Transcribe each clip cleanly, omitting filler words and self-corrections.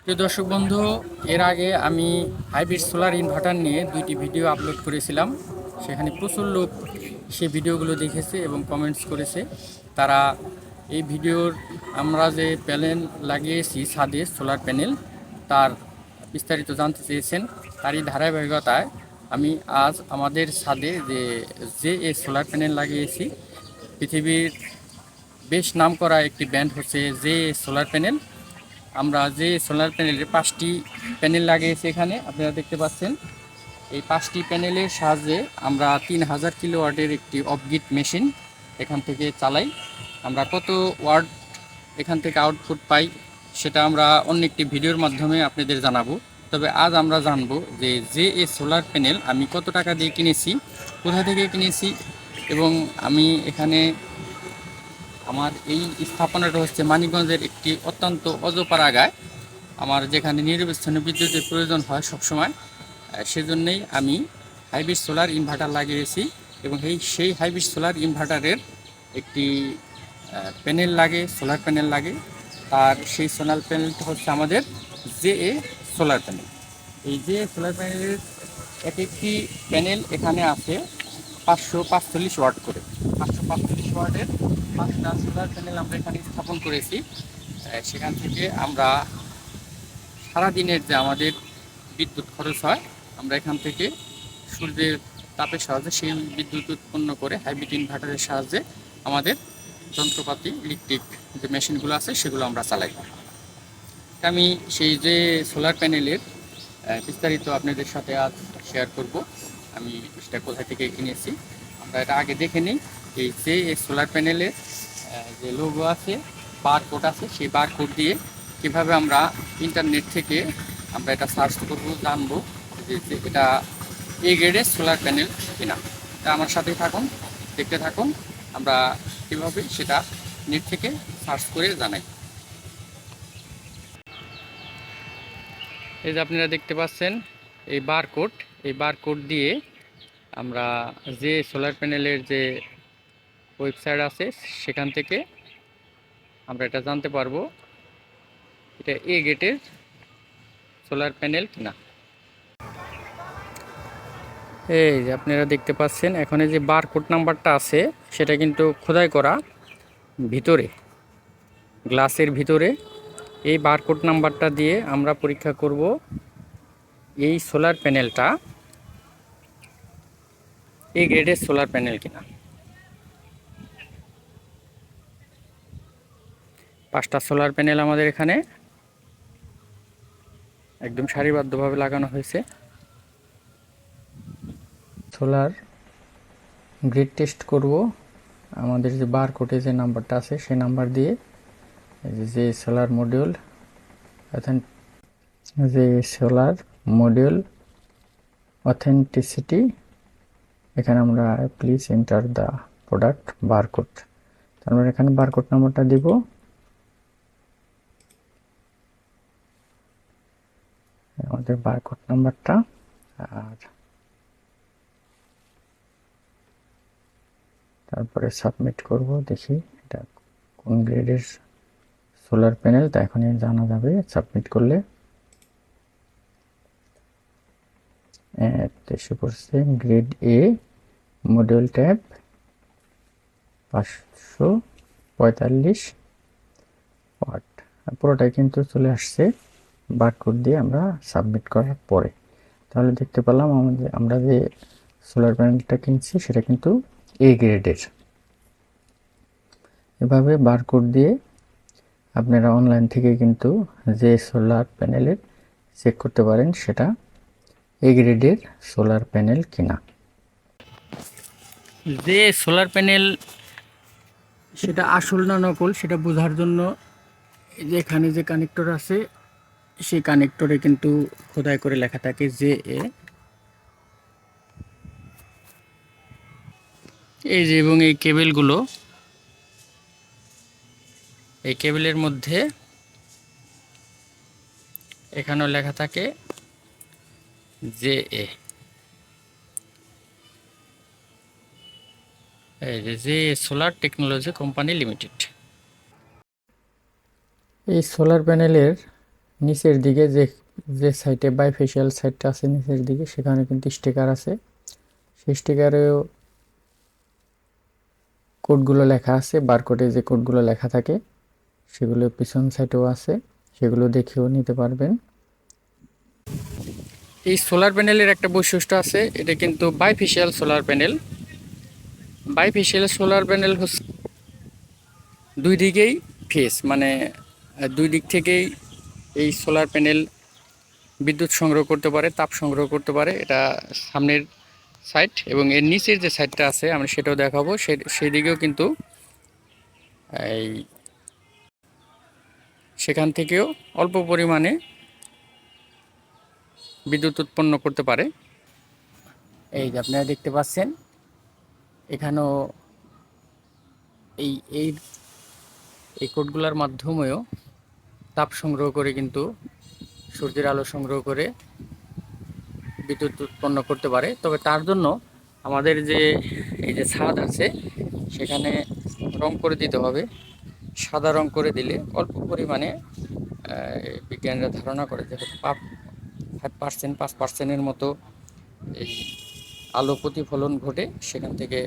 প্রিয় দর্শক বন্ধু, এর আগে আমি হাইব্রিড সোলার ইনভার্টার নিয়ে দুইটি ভিডিও আপলোড করেছিলাম। সেখানে প্রচুর লোক সেই ভিডিওগুলো দেখেছে এবং কমেন্টস করেছে। তারা এই ভিডিওর আমরা যে প্যানেল লাগিয়েছি ছাদে সোলার প্যানেল, তার বিস্তারিত জানতে চেয়েছেন। তারই ধারাবাহিকতায় আমি আজ আমাদের ছাদে যে সোলার প্যানেল লাগিয়েছি, পৃথিবীর বেশ নামকরা একটি ব্র্যান্ড হচ্ছে যে সোলার প্যানেল। আমরা যে সোলার প্যানেলের 5টি প্যানেল লাগিয়েছি, এখানে আপনারা দেখতে পাচ্ছেন। এই 5টি প্যানেলের সাহায্যে আমরা 3000 কিলোওয়াটের একটি অফগ্রিড মেশিন এখান থেকে চালাই। আমরা কত ওয়াট এখান থেকে আউটপুট পাই সেটা আমরা অন্য একটি ভিডিওর মাধ্যমে আপনাদের জানাবো। তবে আজ আমরা জানবো যে এই সোলার প্যানেল আমি কত টাকা দিয়ে কিনেছি, কোথা থেকে কিনেছি, এবং আমি এখানে আমার এই স্থাপনাটা হচ্ছে মানিকগঞ্জের একটি অত্যন্ত অজপাড়াগায়। আমার যেখানে নিরবচ্ছিন্ন বিদ্যুতের প্রয়োজন হয় সবসময়, সেজন্যই আমি হাইব্রিড সোলার ইনভার্টার লাগিয়েছি। এবং সেই হাইব্রিড সোলার ইনভার্টারের একটি প্যানেল লাগে, সোলার প্যানেল লাগে। তার সেই সোলার প্যানেলটা হচ্ছে আমাদের জে এ সোলার প্যানেল। এই যে সোলার প্যানেলের এক একটি প্যানেল এখানে আছে 545 ওয়াট করে। 545 ওয়াটের 5টা সোলার প্যানেল আমরা এখানে স্থাপন করেছি। সেখান থেকে আমরা সারাদিনের যে আমাদের বিদ্যুৎ খরচ হয়, আমরা এখান থেকে সূর্যের তাপের সাহায্যে সেই বিদ্যুৎ উৎপন্ন করে হাইব্রিড ইনভার্টারের সাহায্যে আমাদের যন্ত্রপাতি, ইলেকট্রিক যে মেশিনগুলো আছে সেগুলো আমরা চালাই। আমি সেই যে সোলার প্যানেলের বিস্তারিত আপনাদের সাথে আজ শেয়ার করব। আমি সেটা কোথা থেকে কিনেছি আমরা এটা আগে দেখে নিই। এই যে সোলার প্যানেলের যে লোগো আছে, বারকোড আছে, সেই বারকোড দিয়ে কিভাবে আমরা ইন্টারনেট থেকে আমরা এটা সার্চ করব, জানবো যে এটা এ গ্রেডের সোলার প্যানেল কিনা। তা আমার সাথেই থাকুন, দেখতে থাকুন আমরা কীভাবে সেটা নেট থেকে সার্চ করে জানাই। এই যে আপনারা দেখতে পাচ্ছেন এই বারকোড দিয়ে আমরা যে সোলার প্যানেলের যে ওয়েবসাইট আছে সেখান থেকে আমরা এটা জানতে পারবো এটা এ গ্রেডের সোলার প্যানেল কিনা। এই যে আপনারা দেখতে পাচ্ছেন, এখানে যে বারকোড নাম্বারটা আছে সেটা কিন্তু খোদাই করা ভিতরে, গ্লাসের ভিতরে। এই বারকোড নাম্বারটা দিয়ে আমরা পরীক্ষা করব এই সোলার প্যানেলটা এ গ্রেডের সোলার প্যানেল কিনা। 5টা সোলার প্যানেল আমাদের এখানে একদম সারিবদ্ধভাবে লাগানো হয়েছে। সোলার গ্রিড টেস্ট করব আমাদের যে বারকোডে যে নাম্বারটা আছে সেই নাম্বার দিয়ে। যে সোলার মডিউল অথেন্টিসিটি, এখানে আমরা please enter the product barcode. তারপরে এখানে বারকোড নাম্বারটা দিব। আমাদের বারকোড নাম্বারটা, আর তারপরে সাবমিট করব। দেখি এটা কোন গ্রেডের সোলার প্যানেল, তা এখনই জানা যাবে সাবমিট করলে। এসে পড়ছে grade A, module tab 545 watt, পুরোটাই কিন্তু চলে আসছে বারকোড দিয়ে আমরা সাবমিট করার পরে। তাহলে দেখতে পেলাম আমরা যে সোলার প্যানেলটা কিনছি সেটা কিন্তু এ গ্রেডের। এভাবে বারকোড দিয়ে আপনারা অনলাইন থেকে কিন্তু যে সোলার প্যানেলের চেক করতে পারেন সেটা এ গ্রেডের সোলার প্যানেল কিনা। যে সোলার প্যানেল সেটা আসল না নকল সেটা বোঝার জন্য যে এখানে যে কানেক্টর আছে সেই কানেক্টরে কিন্তু খোদাই করে লেখা থাকে যে এই যে, এবং এই কেবেলগুলো, এই কেবেলের মধ্যে এখানেও লেখা থাকে যে এই যে সোলার টেকনোলজি কোম্পানি লিমিটেড। এই সোলার প্যানেলের নিচের দিকে যে যে সাইটে বাইফেশিয়াল সাইটটা আছে নিচের দিকে সেখানে কিন্তু স্টিকার আছে। সেই স্টিকারেও কোডগুলো লেখা আছে, বারকোডে যে কোডগুলো লেখা থাকে সেগুলো পিছন সাইটেও আছে, সেগুলো দেখেও নিতে পারবেন। এই সোলার প্যানেলের একটা বৈশিষ্ট্য আছে, এটা কিন্তু bifacial solar panel. Bifacial solar panel হচ্ছে দুই দিকেই ফেস, মানে দুই দিক থেকেই এই সোলার প্যানেল বিদ্যুৎ সংগ্রহ করতে পারে, তাপ সংগ্রহ করতে পারে। এটা সামনের সাইড এবং এর নিচের যে সাইডটা আছে আমরা সেটাও দেখাবো, সেই দিকেও কিন্তু এই সেখান থেকেও অল্প পরিমাণে বিদ্যুৎ উৎপন্ন করতে পারে। এই যে আপনারা দেখতে পাচ্ছেন এখানেও এই এই এই কোডগুলোর মাধ্যমেও তাপ সংগ্রহ করে কিন্তু সূর্যের আলো সংগ্রহ করে বিদ্যুৎ উৎপন্ন করতে পারে। তবে তার জন্য আমাদের যে এই যে ছাদ আছে সেখানে রং করে দিতে হবে। সাদা রং করে দিলে অল্প পরিমাণে বিজ্ঞানীরা ধারণা করে যে 5% 5%-এর মতো এই আলো প্রতিফলন ঘটে, সেখান থেকে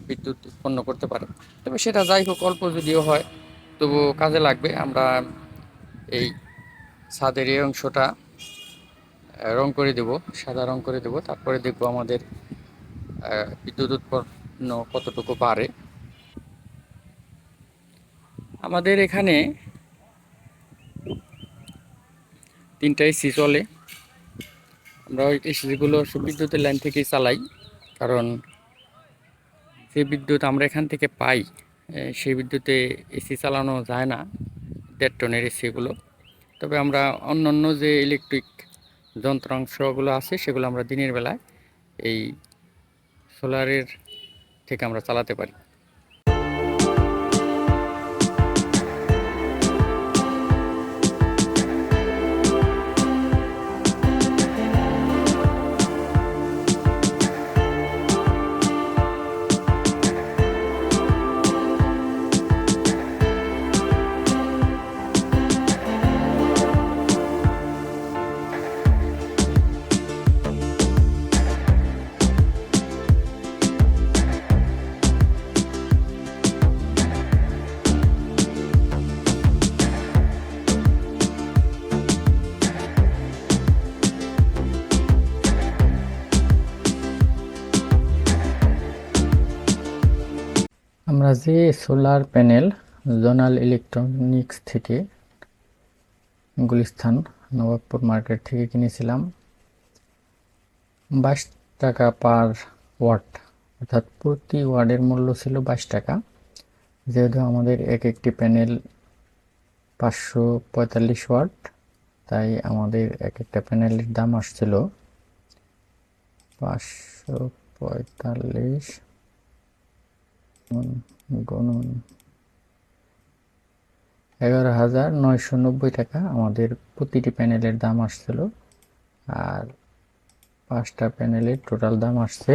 বিদ্যুৎ উৎপন্ন করতে পারে। তবে সেটা যাই হোক, অল্প যদিও হয় তবুও কাজে লাগবে। আমরা এই ছাদের এই অংশটা রং করে দেব, সাদা রং করে দেব, তারপরে দেখব আমাদের বিদ্যুৎ উৎপন্ন কতটুকু বাড়ে। আমাদের এখানে 3টা এসি চলে। আমরা ওই এসিগুলো সব বিদ্যুতের লাইন থেকেই চালাই, কারণ যে বিদ্যুৎ আমরা এখান থেকে পাই সেই বিদ্যুতে এসি চালানো যায় না, 1.5 টনের এসিগুলো। তবে আমরা অন্যান্য যে ইলেকট্রিক যন্ত্রাংশগুলো আছে সেগুলো আমরা দিনের বেলায় এই সোলারের থেকে আমরা চালাতে পারি। আমরা যে সোলার প্যানেল জোনাল ইলেকট্রনিক্স থেকে গুলিস্তান নবাবপুর মার্কেট থেকে কিনেছিলাম 22 টাকা পার ওয়াট, অর্থাৎ প্রতি ওয়াটের মূল্য ছিল 22 টাকা। যেহেতু আমাদের এক একটি প্যানেল 545 ওয়াট, তাই আমাদের এক একটা প্যানেলের দাম আসছিল 545 গুণন 11,990 টাকা আমাদের প্রতিটি প্যানেলের দাম আসছিল। আর 5টা প্যানেলের টোটাল দাম আসছে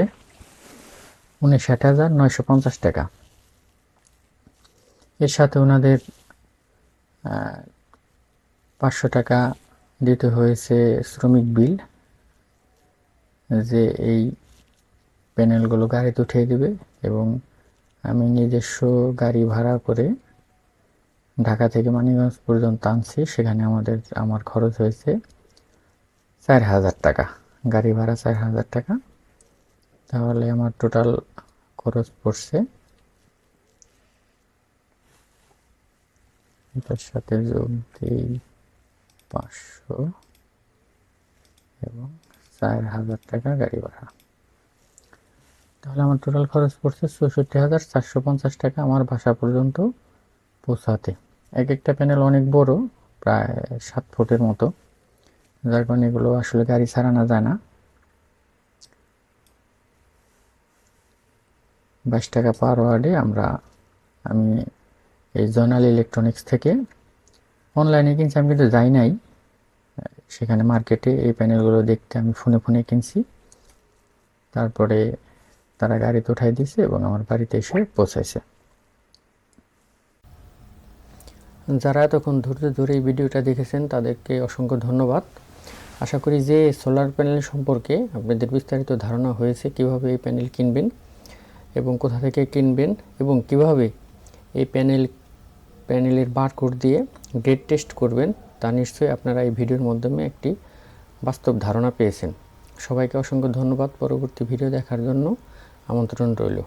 59,950 টাকা। এর সাথে ওনাদের 500 টাকা দিতে হয়েছে শ্রমিক বিল, যে এই প্যানেলগুলো গাড়িতে উঠিয়ে দেবে, এবং আমি নিজস্ব গাড়ি ভাড়া করে ঢাকা থেকে মানিকগঞ্জ পর্যন্ত আনছি। সেখানে আমার খরচ হয়েছে 4,000 টাকা, গাড়ি ভাড়া 4,000 টাকা। তাহলে আমার টোটাল খরচ পড়ছে, এটার সাথে যোগ দিই 500 এবং 4,000 টাকা গাড়ি ভাড়া, তাহলে আমার টোটাল খরচ পড়ছে 64,450 টাকা আমার বাসা পর্যন্ত পৌঁছাতে। এক একটা প্যানেল অনেক বড়, প্রায় 7 ফুটের মতো, যার কারণে এগুলো আসলে গাড়ি ছাড়ানো যায় না। 22 টাকা পার ওয়ার্ডে আমি এই জোনাল ইলেকট্রনিক্স থেকে অনলাইনে কিনছি। আমি কিন্তু যাই নাই সেখানে মার্কেটে এই প্যানেলগুলো দেখতে, আমি ফোনে কিনছি। তারপরে তারা গাড়িতে উঠাই দিয়েছে এবং আমার বাড়িতে এসে পৌঁছাইছে। যারা এতক্ষণ ধৈর্য ধরে এই ভিডিওটা দেখেছেন তাদেরকে অসংখ্য ধন্যবাদ। আশা করি যে সোলার প্যানেল সম্পর্কে আপনাদের বিস্তারিত ধারণা হয়েছে, কিভাবে এই প্যানেল কিনবেন এবং কোথা থেকে কিনবেন এবং কিভাবে এই প্যানেলের বারকোড দিয়ে গ্রেড টেস্ট করবেন তা নিশ্চয়ই আপনারা এই ভিডিওর মাধ্যমে একটি বাস্তব ধারণা পেয়েছেন। সবাইকে অসংখ্য ধন্যবাদ। পরবর্তী ভিডিও দেখার জন্য আমন্ত্রণ রইল।